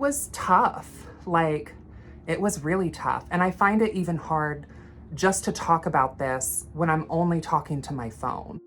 was tough. Like, it was really tough. And I find it even hard just to talk about this when I'm only talking to my phone.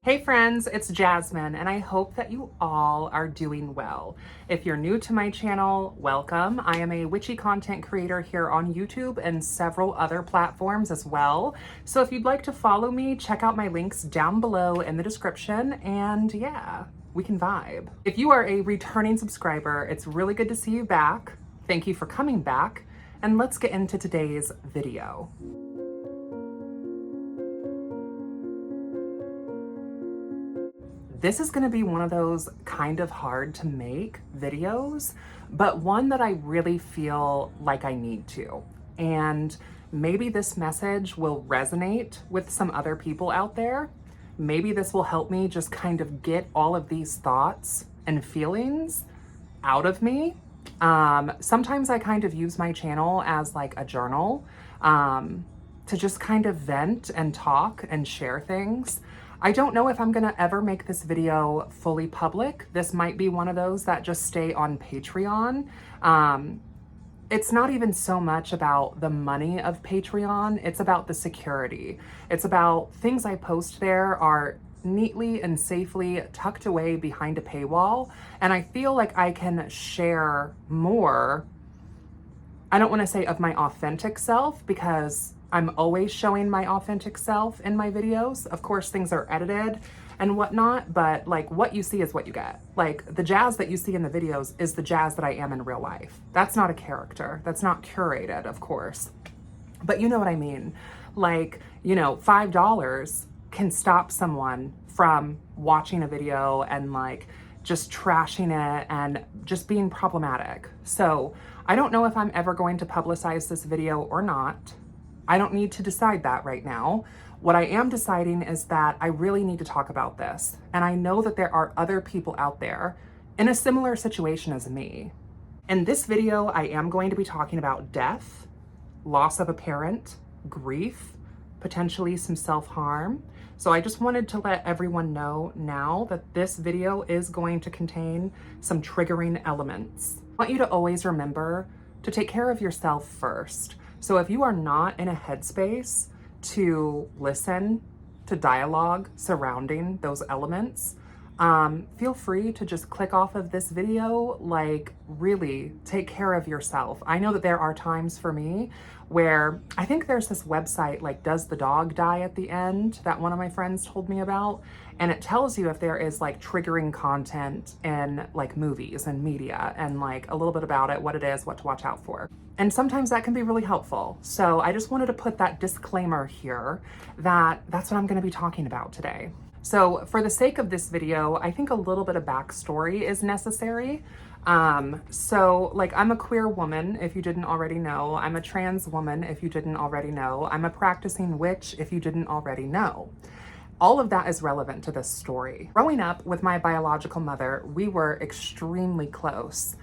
Hey friends, it's Jasmine, and I hope that you all are doing well. If you're new to my channel, welcome. I am a witchy content creator here on YouTube and several other platforms as well. So if you'd like to follow me, check out my links down below in the description, and yeah, we can vibe. If you are a returning subscriber, it's really good to see you back. Thank you for coming back, and let's get into today's video. This is gonna be one of those kind of hard to make videos, but one that I really feel like I need to. And maybe this message will resonate with some other people out there. Maybe this will help me just kind of get all of these thoughts and feelings out of me. Sometimes I kind of use my channel as like a journal to just kind of vent and talk and share things. I don't know if I'm gonna ever make this video fully public. This might be one of those that just stay on Patreon. It's not even so much about the money of Patreon, it's about the security. It's about things I post there are neatly and safely tucked away behind a paywall, and I feel like I can share more. I don't wanna say of my authentic self, because I'm always showing my authentic self in my videos. Of course, things are edited and whatnot, but like what you see is what you get. Like the Jazz that you see in the videos is the Jazz that I am in real life. That's not a character. That's not curated, of course. But you know what I mean? Like, you know, $5 can stop someone from watching a video and like just trashing it and just being problematic. So I don't know if I'm ever going to publicize this video or not. I don't need to decide that right now. What I am deciding is that I really need to talk about this. And I know that there are other people out there in a similar situation as me. In this video, I am going to be talking about death, loss of a parent, grief, potentially some self-harm. So I just wanted to let everyone know now that this video is going to contain some triggering elements. I want you to always remember to take care of yourself first. So if you are not in a headspace to listen to dialogue surrounding those elements, feel free to just click off of this video. Like, really take care of yourself. I know that there are times for me where I think there's this website like Does the Dog Die at the End that one of my friends told me about, and it tells you if there is like triggering content in like movies and media, and like a little bit about it, what it is, what to watch out for. And sometimes that can be really helpful. So I just wanted to put that disclaimer here that that's what I'm going to be talking about today. So for the sake of this video, I think a little bit of backstory is necessary. So like, I'm a queer woman, if you didn't already know. I'm a trans woman, if you didn't already know. I'm a practicing witch, if you didn't already know. All of that is relevant to this story. Growing up with my biological mother, we were extremely close.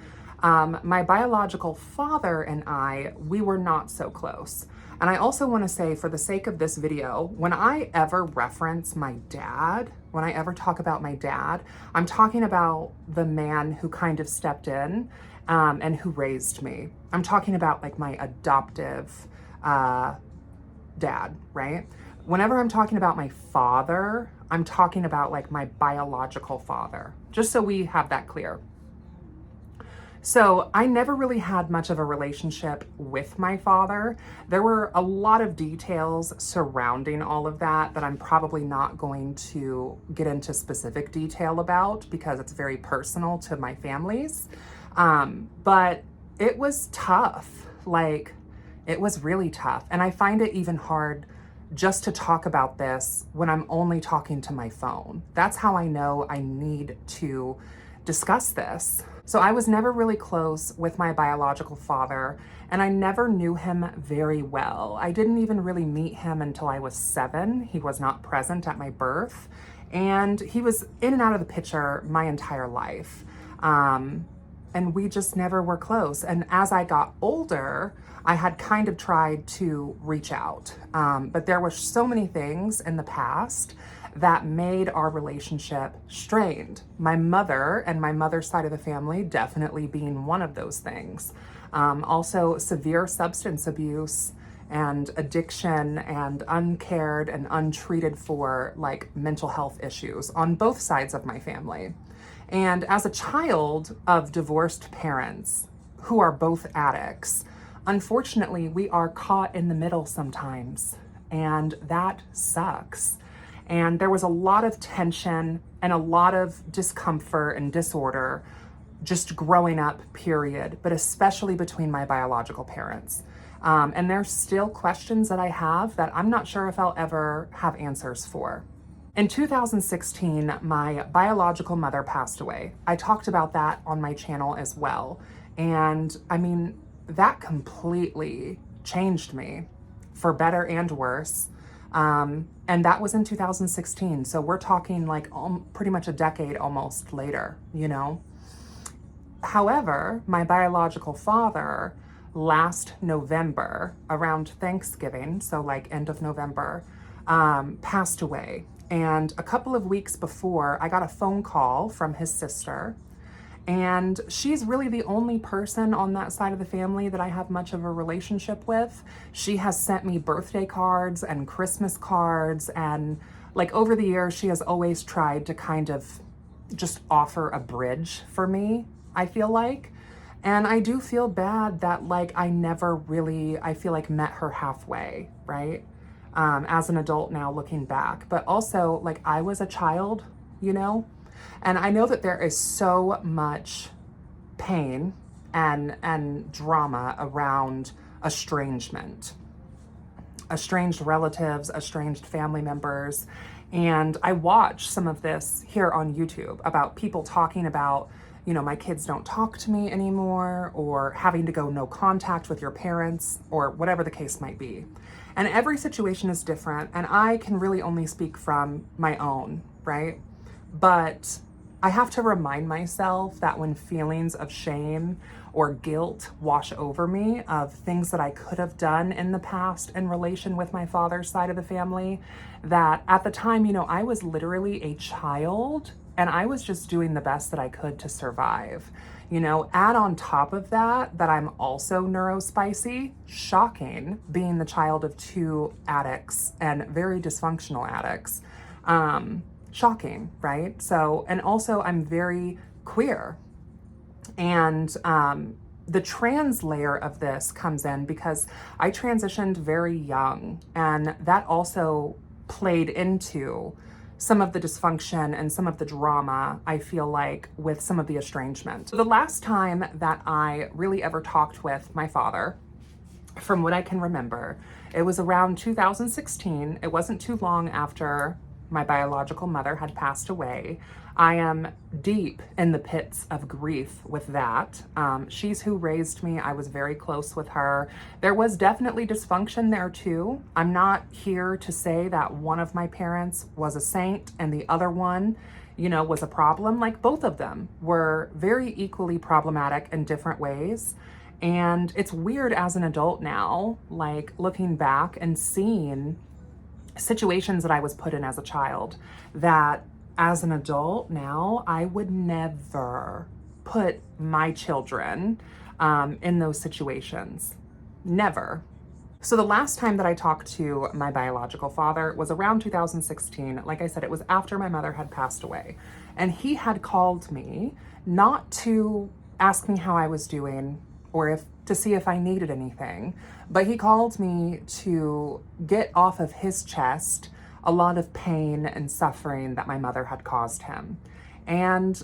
My biological father and I, we were not so close. And I also want to say, for the sake of this video, when I ever reference my dad, when I ever talk about my dad, I'm talking about the man who kind of stepped in and who raised me. I'm talking about like my adoptive dad, right? Whenever I'm talking about my father, I'm talking about like my biological father, just so we have that clear. So I never really had much of a relationship with my father. There were a lot of details surrounding all of that that I'm probably not going to get into specific detail about because it's very personal to my family's. But it was tough. Like, it was really tough. And I find it even hard just to talk about this when I'm only talking to my phone. That's how I know I need to discuss this. So I was never really close with my biological father, and I never knew him very well. I didn't even really meet him until I was 7. He was not present at my birth, and he was in and out of the picture my entire life. And we just never were close. And as I got older, I had kind of tried to reach out, but there were so many things in the past that made our relationship strained. My mother and my mother's side of the family definitely being one of those things. Also severe substance abuse and addiction and uncared and untreated for like mental health issues on both sides of my family. And as a child of divorced parents who are both addicts, unfortunately, we are caught in the middle sometimes, and that sucks. And there was a lot of tension and a lot of discomfort and disorder just growing up, period, but especially between my biological parents. And there's still questions that I have that I'm not sure if I'll ever have answers for. In 2016, my biological mother passed away. I talked about that on my channel as well. And I mean, that completely changed me for better and worse. And that was in 2016. So we're talking like pretty much a decade almost later, you know? However, my biological father last November, around Thanksgiving, so like end of November, passed away. And a couple of weeks before, I got a phone call from his sister. And she's really the only person on that side of the family that I have much of a relationship with. She has sent me birthday cards and Christmas cards. And like over the years, she has always tried to kind of just offer a bridge for me, I feel like. And I do feel bad that like I never really, I feel like met her halfway, right? As an adult now looking back. But also like I was a child, you know? And I know that there is so much pain and drama around estrangement, estranged relatives, estranged family members. And I watch some of this here on YouTube about people talking about, you know, my kids don't talk to me anymore, or having to go no contact with your parents, or whatever the case might be. And every situation is different, and I can really only speak from my own, right? But I have to remind myself that when feelings of shame or guilt wash over me of things that I could have done in the past in relation with my father's side of the family, that at the time, you know, I was literally a child and I was just doing the best that I could to survive. You know, add on top of that, that I'm also neurospicy, shocking, being the child of two addicts and very dysfunctional addicts. Shocking, right? So, and also I'm very queer. And the trans layer of this comes in because I transitioned very young, and that also played into some of the dysfunction and some of the drama, I feel like, with some of the estrangement. So the last time that I really ever talked with my father, from what I can remember, it was around 2016. It wasn't too long after my biological mother had passed away. I am deep in the pits of grief with that. She's who raised me. I was very close with her. There was definitely dysfunction there too. I'm not here to say that one of my parents was a saint and the other one, you know, was a problem. Like both of them were very equally problematic in different ways. And it's weird as an adult now, like looking back and seeing situations that I was put in as a child that as an adult now, I would never put my children in those situations. Never. So the last time that I talked to my biological father was around 2016. Like I said, it was after my mother had passed away. And he had called me not to ask me how I was doing or to see if I needed anything, but he called me to get off of his chest a lot of pain and suffering that my mother had caused him. And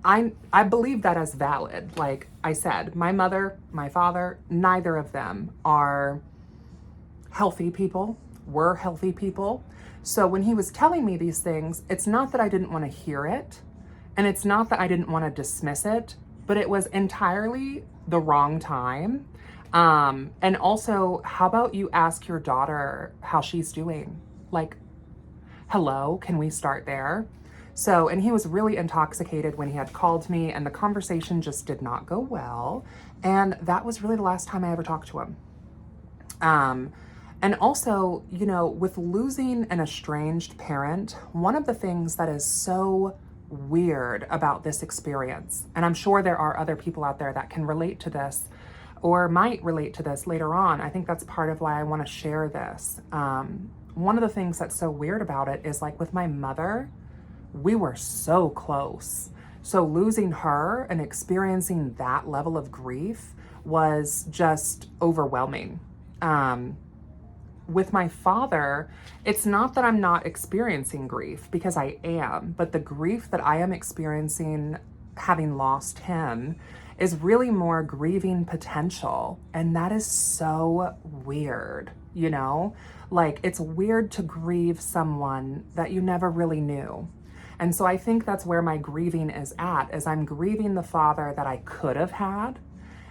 I believe that as valid. Like I said, my mother, my father, neither of them are healthy people, were healthy people. So when he was telling me these things, it's not that I didn't want to hear it, and it's not that I didn't want to dismiss it, but it was entirely the wrong time. And also, how about you ask your daughter how she's doing? Like, hello, can we start there? So, and he was really intoxicated when he had called me, and the conversation just did not go well. And that was really the last time I ever talked to him. And also, you know, with losing an estranged parent, one of the things that is so weird about this experience, and I'm sure there are other people out there that can relate to this or might relate to this later on. I think that's part of why I want to share this. One of the things that's so weird about it is like with my mother, we were so close. So losing her and experiencing that level of grief was just overwhelming. With my father, it's not that I'm not experiencing grief, because I am, but the grief that I am experiencing having lost him is really more grieving potential. And that is so weird, you know? Like, it's weird to grieve someone that you never really knew. And so I think that's where my grieving is at, is I'm grieving the father that I could have had.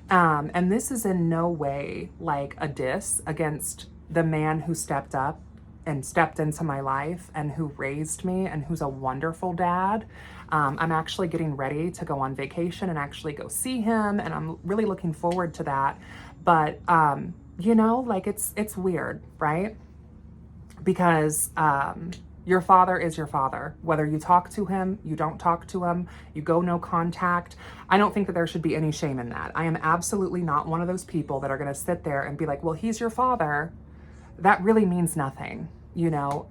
And this is in no way like a diss against the man who stepped up and stepped into my life and who raised me and who's a wonderful dad. I'm actually getting ready to go on vacation and actually go see him, and I'm really looking forward to that. But, you know, like it's weird, right? Because your father is your father. Whether you talk to him, you don't talk to him, you go no contact. I don't think that there should be any shame in that. I am absolutely not one of those people that are gonna sit there and be like, well, he's your father. That really means nothing, you know?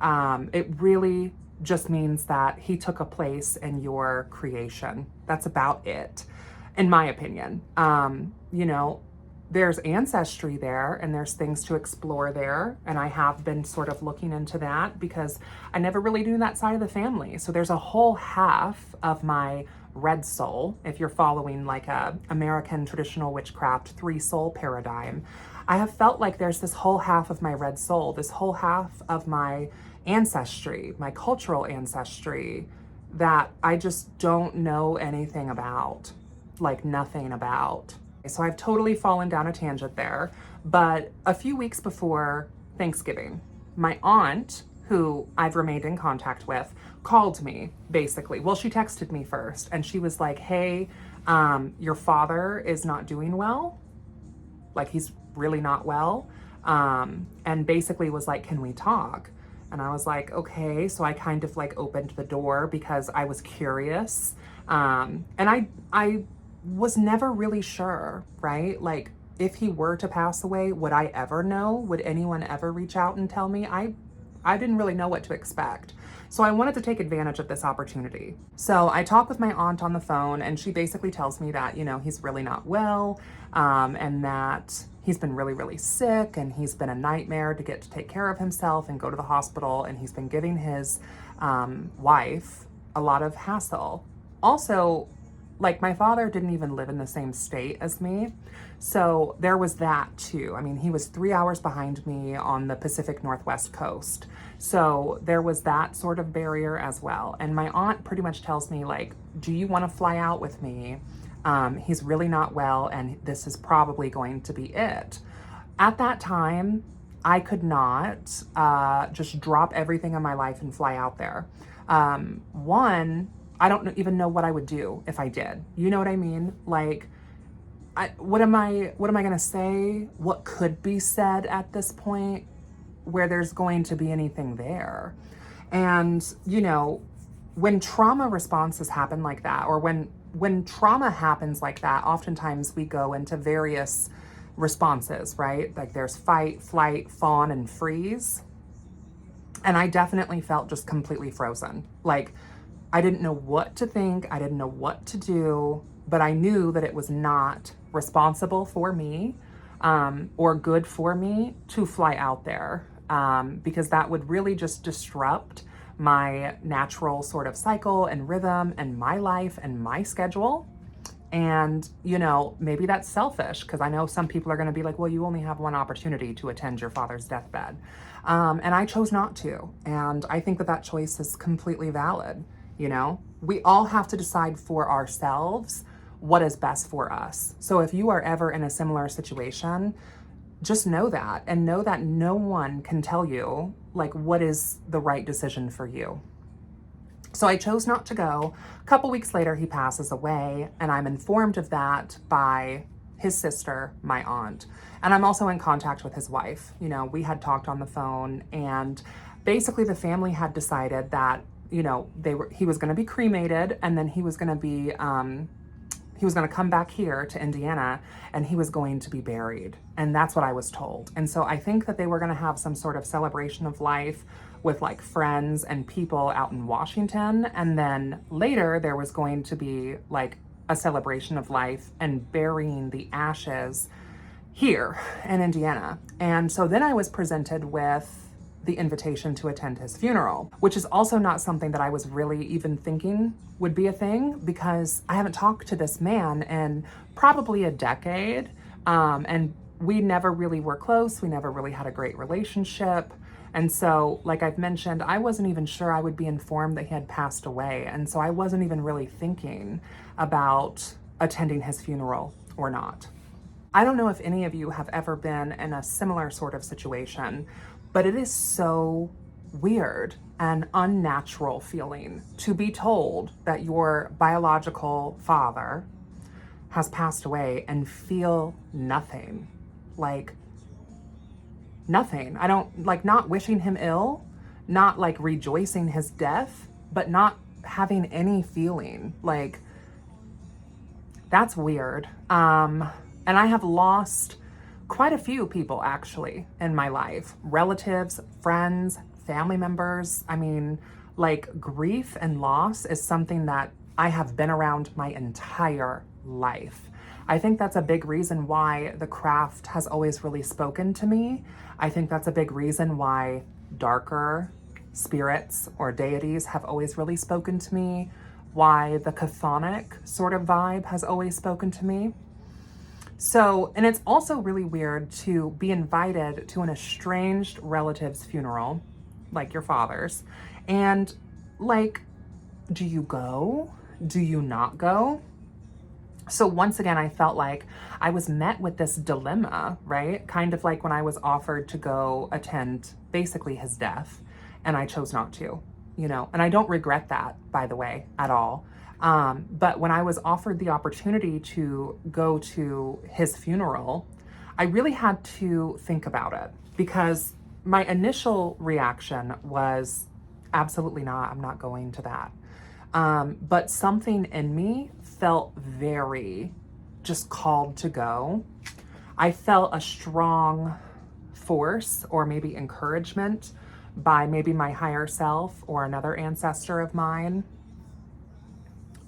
It really just means that he took a place in your creation. That's about it, in my opinion. You know, there's ancestry there and there's things to explore there. And I have been sort of looking into that because I never really knew that side of the family. So there's a whole half of my red soul, if you're following like a American traditional witchcraft 3-soul paradigm. I have felt like there's this whole half of my red soul, this whole half of my ancestry, my cultural ancestry, that I just don't know anything about, like nothing about. So I've totally fallen down a tangent there. But a few weeks before Thanksgiving, my aunt, who I've remained in contact with, called me basically. Well, she texted me first and she was like, hey, your father is not doing well. Like, he's really not well. And basically was like, can we talk? And I was like, okay. So I kind of like opened the door because I was curious. And I was never really sure, right? Like, if he were to pass away, would I ever know? Would anyone ever reach out and tell me? I didn't really know what to expect. So I wanted to take advantage of this opportunity. So I talked with my aunt on the phone and she basically tells me that, you know, he's really not well, and that he's been really, really sick and he's been a nightmare to get to take care of himself and go to the hospital, and he's been giving his wife a lot of hassle. Also, like, my father didn't even live in the same state as me. So there was that too. I mean, he was 3 hours behind me on the Pacific Northwest coast. So there was that sort of barrier as well. And my aunt pretty much tells me, like, do you want to fly out with me? He's really not well and this is probably going to be it. At that time, I could not just drop everything in my life and fly out there. One, I don't even know what I would do if I did. You know what I mean? Like, what am I gonna say? What could be said at this point where there's going to be anything there? And, you know, when trauma responses happen like that, or when trauma happens like that, oftentimes we go into various responses, right? Like there's fight, flight, fawn, and freeze. And I definitely felt just completely frozen. Like, I didn't know what to think. I didn't know what to do, but I knew that it was not responsible for me, or good for me to fly out there, because that would really just disrupt my natural sort of cycle and rhythm and my life and my schedule. And, you know, maybe that's selfish, because I know some people are going to be like, well, you only have one opportunity to attend your father's deathbed. And I chose not to. And I think that that choice is completely valid. You know, we all have to decide for ourselves what is best for us. So if you are ever in a similar situation, just know that, and know that no one can tell you like what is the right decision for you. So I chose not to go. A couple weeks later, he passes away, and I'm informed of that by his sister, my aunt. And I'm also in contact with his wife. You know, we had talked on the phone, and basically the family had decided that, you know, he was going to be cremated, and then he was going to come back here to Indiana, and he was going to be buried. And that's what I was told. And so I think that they were going to have some sort of celebration of life with like friends and people out in Washington. And then later there was going to be like a celebration of life and burying the ashes here in Indiana. And so then I was presented with the invitation to attend his funeral, which is also not something that I was really even thinking would be a thing, because I haven't talked to this man in probably a decade. And we never really were close. We never really had a great relationship. And so, like I've mentioned, I wasn't even sure I would be informed that he had passed away. And so I wasn't even really thinking about attending his funeral or not. I don't know if any of you have ever been in a similar sort of situation, but it is so weird and unnatural feeling to be told that your biological father has passed away and feel nothing. Like, nothing. I don't, like, not wishing him ill, not like rejoicing his death, but not having any feeling. Like, that's weird. And I have lost quite a few people actually in my life, relatives, friends, family members. I mean, like, grief and loss is something that I have been around my entire life. I think that's a big reason why the craft has always really spoken to me. I think that's a big reason why darker spirits or deities have always really spoken to me, why the chthonic sort of vibe has always spoken to me. So, and it's also really weird to be invited to an estranged relative's funeral, like your father's, and like, do you go? Do you not go? So once again, I felt like I was met with this dilemma, right? Kind of like when I was offered to go attend basically his death, and I chose not to, you know, and I don't regret that, by the way, at all. But when I was offered the opportunity to go to his funeral, I really had to think about it, because my initial reaction was absolutely not, I'm not going to that. But something in me felt very just called to go. I felt a strong force or maybe encouragement by maybe my higher self or another ancestor of mine.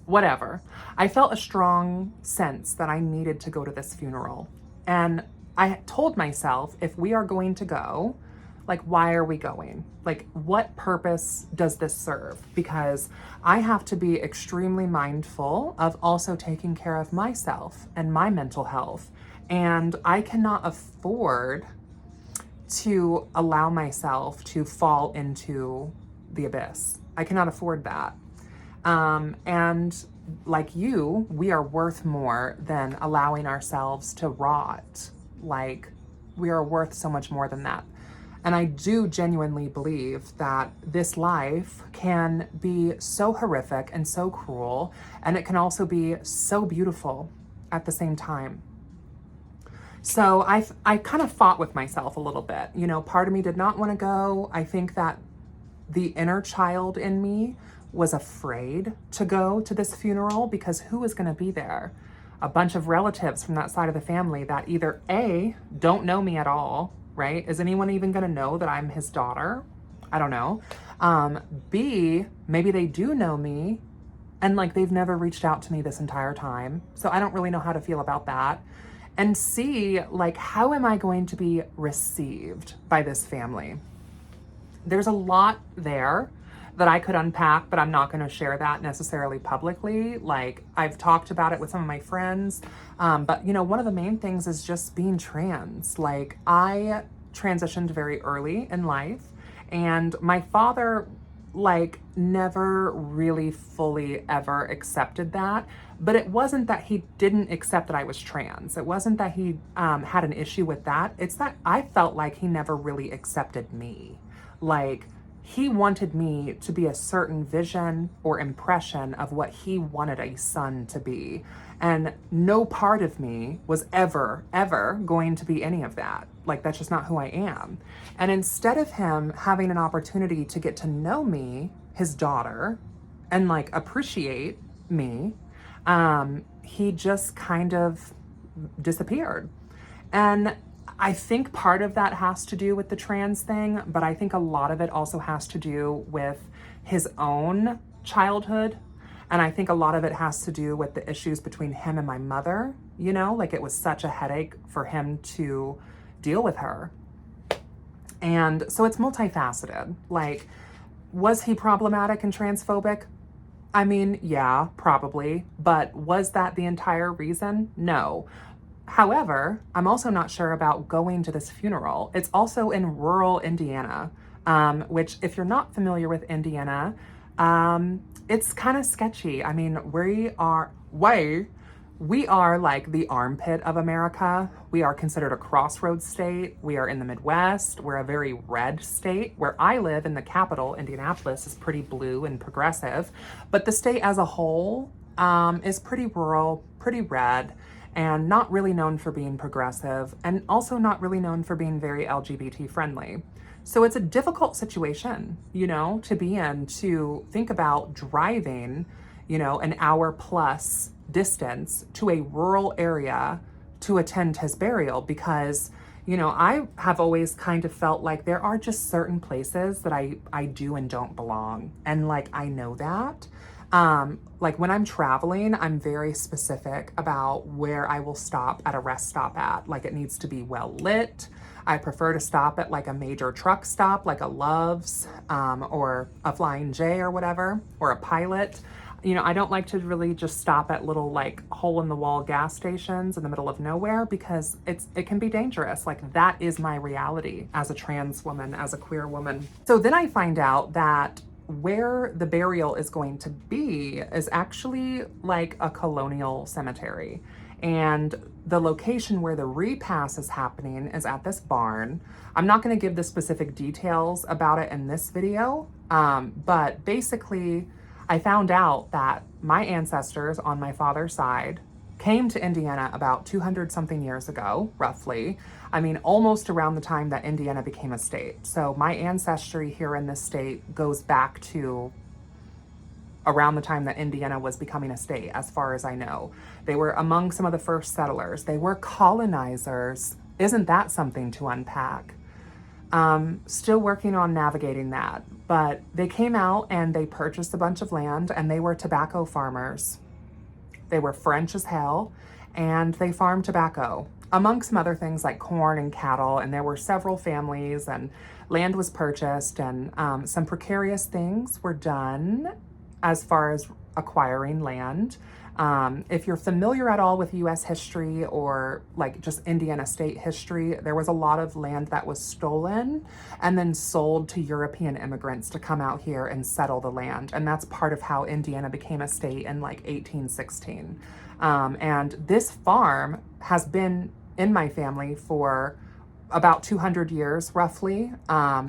Whatever. I felt a strong sense that I needed to go to this funeral. And I told myself, if we are going to go, like, why are we going? Like, what purpose does this serve? Because I have to be extremely mindful of also taking care of myself and my mental health. And I cannot afford to allow myself to fall into the abyss. I cannot afford that. And like you, we are worth more than allowing ourselves to rot. Like, we are worth so much more than that. And I do genuinely believe that this life can be so horrific and so cruel, and it can also be so beautiful at the same time. So I kind of fought with myself a little bit. You know, part of me did not want to go. I think that the inner child in me was afraid to go to this funeral, because who is going to be there? A bunch of relatives from that side of the family that either A, don't know me at all, right? Is anyone even going to know that I'm his daughter? I don't know. B, maybe they do know me, and like they've never reached out to me this entire time. So I don't really know how to feel about that. And C, like, how am I going to be received by this family? There's a lot there that I could unpack, but I'm not going to share that necessarily publicly. Like, I've talked about it with some of my friends. But you know, one of the main things is just being trans. Like, I transitioned very early in life, and my father, like, never really fully ever accepted that. But it wasn't that he didn't accept that I was trans. It wasn't that he had an issue with that. It's that I felt like he never really accepted me. Like, he wanted me to be a certain vision or impression of what he wanted a son to be. And no part of me was ever going to be any of that. Like, that's just not who I am. And instead of him having an opportunity to get to know me, his daughter, and like appreciate me, he just kind of disappeared. And I think part of that has to do with the trans thing, but I think a lot of it also has to do with his own childhood. And I think a lot of it has to do with the issues between him and my mother, you know, like it was such a headache for him to deal with her. And so it's multifaceted. Like, was he problematic and transphobic? I mean, yeah, probably. But was that the entire reason? No. However, I'm also not sure about going to this funeral. It's also in rural Indiana, which, if you're not familiar with Indiana, it's kind of sketchy. I mean, we are like the armpit of America. We are considered a crossroads state. We are in the Midwest. We're a very red state. Where I live in the capital, Indianapolis, is pretty blue and progressive. But the state as a whole is pretty rural, pretty red, and not really known for being progressive, and also not really known for being very LGBT friendly. So it's a difficult situation, you know, to be in, to think about driving, you know, an hour plus distance to a rural area to attend his burial, because, you know, I have always kind of felt like there are just certain places that I do and don't belong. And like, I know that. Like when I'm traveling, I'm very specific about where I will stop at a rest stop at. Like, it needs to be well lit. I prefer to stop at like a major truck stop, like a Love's, or a Flying J or whatever, or a Pilot. You know, I don't like to really just stop at little like hole in the wall gas stations in the middle of nowhere, because it can be dangerous. Like, that is my reality as a trans woman, as a queer woman. So then I find out that where the burial is going to be is actually like a colonial cemetery. And the location where the repast is happening is at this barn. I'm not going to give the specific details about it in this video, but basically I found out that my ancestors on my father's side came to Indiana about 200 something years ago, roughly. I mean, almost around the time that Indiana became a state. So my ancestry here in this state goes back to around the time that Indiana was becoming a state, as far as I know. They were among some of the first settlers. They were colonizers. Isn't that something to unpack? Still working on navigating that. But they came out and they purchased a bunch of land, and they were tobacco farmers. They were French as hell, and they farmed tobacco, among some other things like corn and cattle. And there were several families, and land was purchased, and some precarious things were done as far as acquiring land. If you're familiar at all with US history, or like just Indiana state history, there was a lot of land that was stolen and then sold to European immigrants to come out here and settle the land. And that's part of how Indiana became a state in like 1816. And this farm has been in my family for about 200 years, roughly.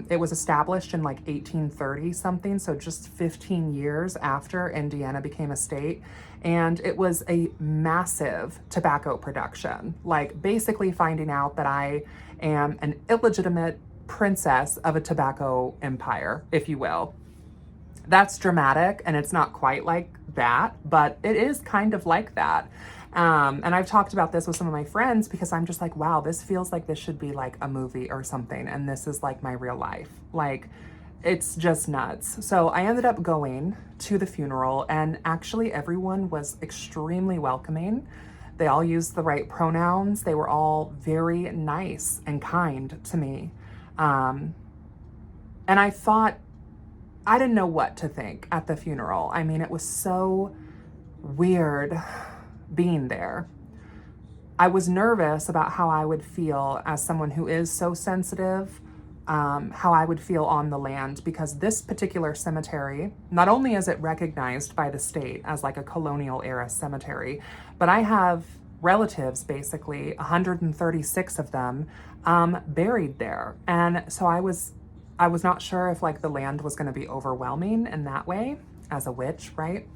It was established in like 1830 something, so just 15 years after Indiana became a state. And it was a massive tobacco production, like basically finding out that I am an illegitimate princess of a tobacco empire, if you will. That's dramatic, and it's not quite like that, but it is kind of like that. And I've talked about this with some of my friends, because I'm just like, wow, this feels like this should be like a movie or something. And this is like my real life. Like, it's just nuts. So I ended up going to the funeral, and actually everyone was extremely welcoming. They all used the right pronouns. They were all very nice and kind to me. And I thought, I didn't know what to think at the funeral. I mean, it was so weird being there. I was nervous about how I would feel as someone who is so sensitive, how I would feel on the land, because this particular cemetery, not only is it recognized by the state as like a colonial era cemetery, but I have relatives, basically 136 of them, buried there. And so I was I was not sure if like the land was going to be overwhelming in that way as a witch, right?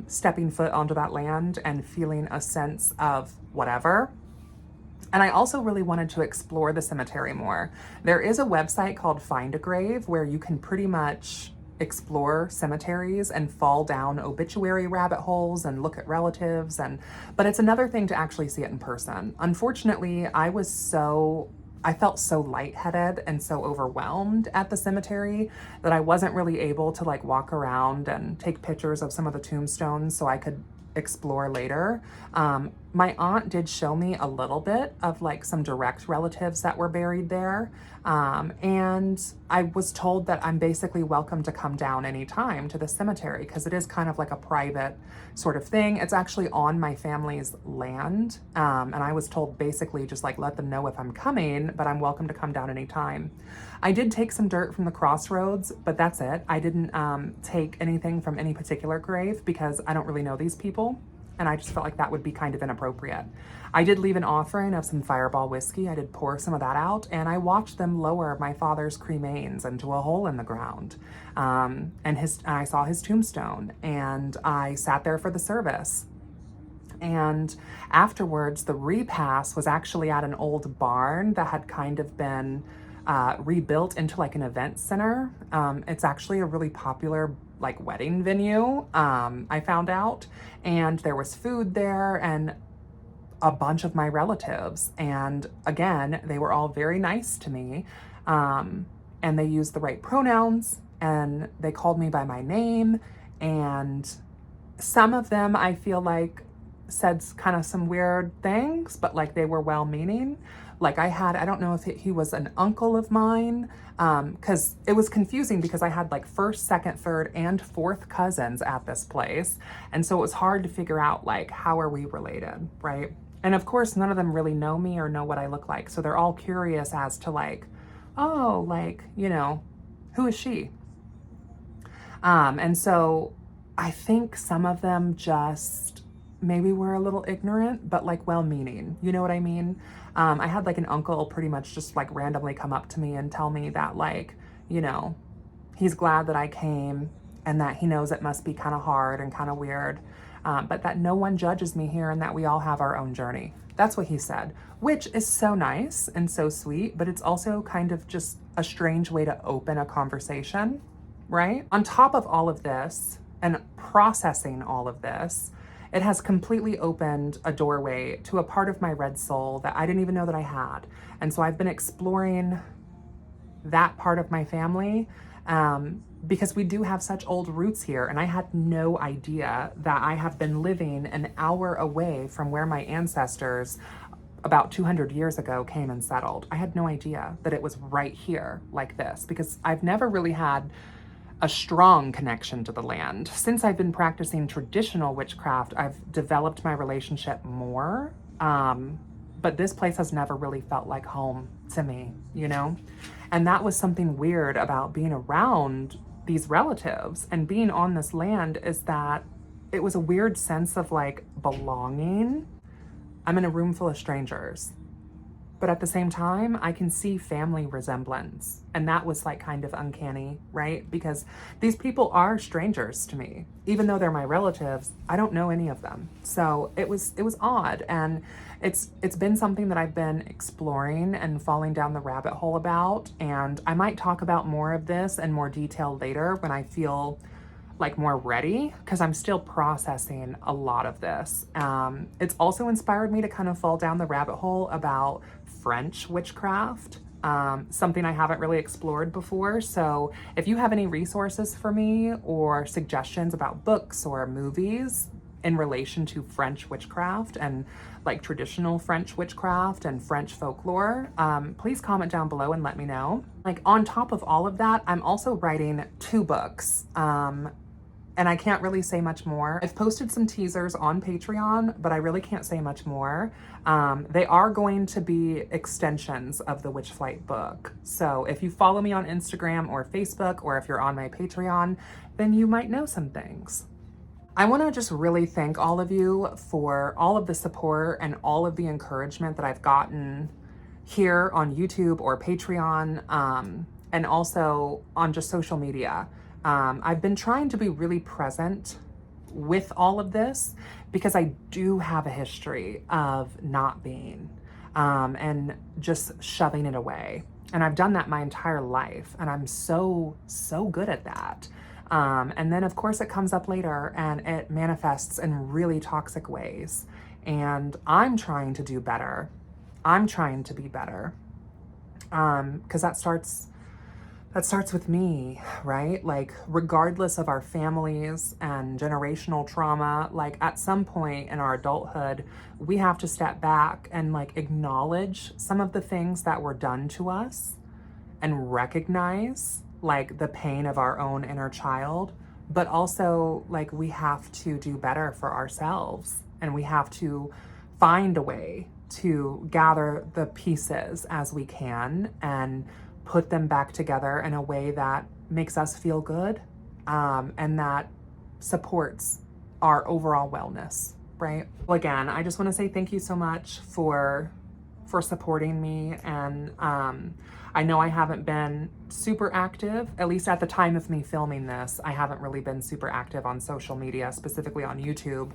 Stepping foot onto that land and feeling a sense of whatever. And I also really wanted to explore the cemetery more. There is a website called Find a Grave where you can pretty much explore cemeteries and fall down obituary rabbit holes and look at relatives, but it's another thing to actually see it in person. Unfortunately, I felt so lightheaded and so overwhelmed at the cemetery that I wasn't really able to like walk around and take pictures of some of the tombstones so I could explore later. My aunt did show me a little bit of like some direct relatives that were buried there. And I was told that I'm basically welcome to come down anytime to the cemetery because it is kind of like a private sort of thing. It's actually on my family's land. And I was told basically just like let them know if I'm coming, but I'm welcome to come down anytime. I did take some dirt from the crossroads, but that's it. I didn't take anything from any particular grave because I don't really know these people. And I just felt like that would be kind of inappropriate. I did leave an offering of some Fireball whiskey. I did pour some of that out, and I watched them lower my father's cremains into a hole in the ground. And I saw his tombstone, and I sat there for the service. And afterwards, the repast was actually at an old barn that had kind of been rebuilt into like an event center. It's actually a really popular like wedding venue, I found out, and there was food there and a bunch of my relatives. And again, they were all very nice to me, and they used the right pronouns and they called me by my name. And some of them I feel like said kind of some weird things, but like they were well-meaning. Like I don't know if he was an uncle of mine, because it was confusing because I had like first, second, third, and fourth cousins at this place. And so it was hard to figure out like, how are we related, right? And of course, none of them really know me or know what I look like. So they're all curious as to like, oh, like, you know, who is she? And so I think some of them just maybe were a little ignorant, but like well-meaning, you know what I mean? I had like an uncle pretty much just like randomly come up to me and tell me that like, you know, he's glad that I came and that he knows it must be kind of hard and kind of weird, but that no one judges me here and that we all have our own journey. That's what he said, which is so nice and so sweet, but it's also kind of just a strange way to open a conversation, right? On top of all of this and processing all of this, it has completely opened a doorway to a part of my red soul that I didn't even know that I had. And so I've been exploring that part of my family because we do have such old roots here. And I had no idea that I have been living an hour away from where my ancestors about 200 years ago came and settled. I had no idea that it was right here like this because I've never really had a strong connection to the land. Since I've been practicing traditional witchcraft, I've developed my relationship more, but this place has never really felt like home to me, you know? And that was something weird about being around these relatives and being on this land, is that it was a weird sense of like belonging. I'm in a room full of strangers, but at the same time, I can see family resemblance. And that was like kind of uncanny, right? Because these people are strangers to me. Even though they're my relatives, I don't know any of them. So it was odd. And it's been something that I've been exploring and falling down the rabbit hole about. And I might talk about more of this in more detail later when I feel like more ready, because I'm still processing a lot of this. It's also inspired me to kind of fall down the rabbit hole about French witchcraft, something I haven't really explored before. So if you have any resources for me or suggestions about books or movies in relation to French witchcraft and like traditional French witchcraft and French folklore, please comment down below and let me know. Like on top of all of that, I'm also writing 2 books. And I can't really say much more. I've posted some teasers on Patreon, but I really can't say much more. They are going to be extensions of the Witch Flight book. So if you follow me on Instagram or Facebook, or if you're on my Patreon, then you might know some things. I want to just really thank all of you for all of the support and all of the encouragement that I've gotten here on YouTube or Patreon. and also on just social media. I've been trying to be really present with all of this because I do have a history of not being, and just shoving it away. And I've done that my entire life, and I'm so good at that. And then of course it comes up later and it manifests in really toxic ways. And I'm trying to do better. I'm trying to be better. Because that starts with me, right? Like, regardless of our families and generational trauma, like at some point in our adulthood, we have to step back and like acknowledge some of the things that were done to us and recognize like the pain of our own inner child, but also like we have to do better for ourselves, and we have to find a way to gather the pieces as we can and put them back together in a way that makes us feel good, and that supports our overall wellness, right? Well, again, I just want to say thank you so much for supporting me. And I know I haven't been super active, at least at the time of me filming this. I haven't really been super active on social media, specifically on YouTube.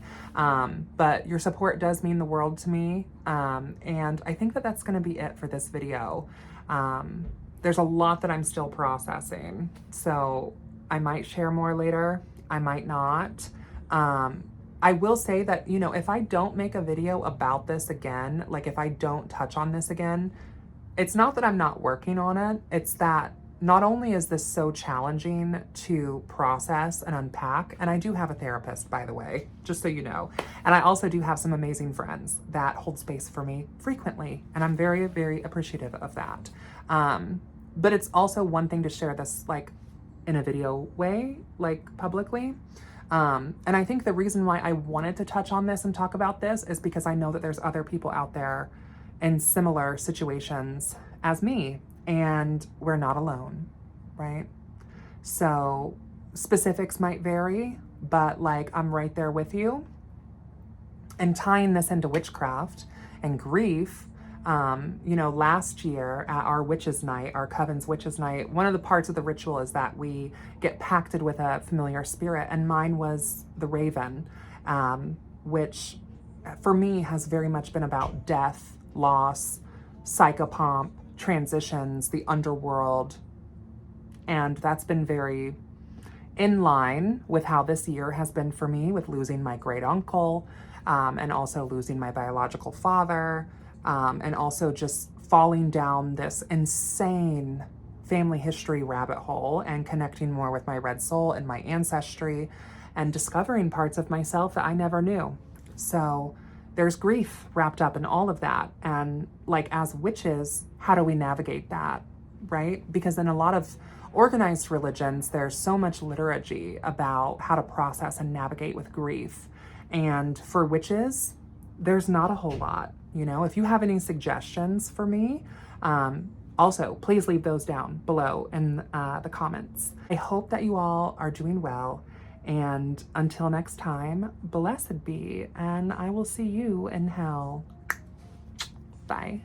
But your support does mean the world to me. And I think that that's going to be it for this video. There's a lot that I'm still processing, so I might share more later. I might not. I will say that, you know, if I don't make a video about this again, like if I don't touch on this again, it's not that I'm not working on it. It's that not only is this so challenging to process and unpack, and I do have a therapist, by the way, just so you know, and I also do have some amazing friends that hold space for me frequently, and I'm very, very appreciative of that. But it's also one thing to share this like in a video way, like publicly. And I think the reason why I wanted to touch on this and talk about this is because I know that there's other people out there in similar situations as me, and we're not alone, right? So specifics might vary, but like I'm right there with you. And tying this into witchcraft and grief, you know, last year at our witches night, our Coven's witches night, one of the parts of the ritual is that we get pacted with a familiar spirit, and mine was the raven, which for me has very much been about death, loss, psychopomp, transitions, the underworld. And that's been very in line with how this year has been for me, with losing my great uncle, and also losing my biological father, and also just falling down this insane family history rabbit hole and connecting more with my red soul and my ancestry, and discovering parts of myself that I never knew. So there's grief wrapped up in all of that. And like, as witches, how do we navigate that, right? Because in a lot of organized religions, there's so much liturgy about how to process and navigate with grief. And for witches, there's not a whole lot. You know, if you have any suggestions for me, also please leave those down below in the comments. I hope that you all are doing well. And until next time, blessed be, and I will see you in hell. Bye.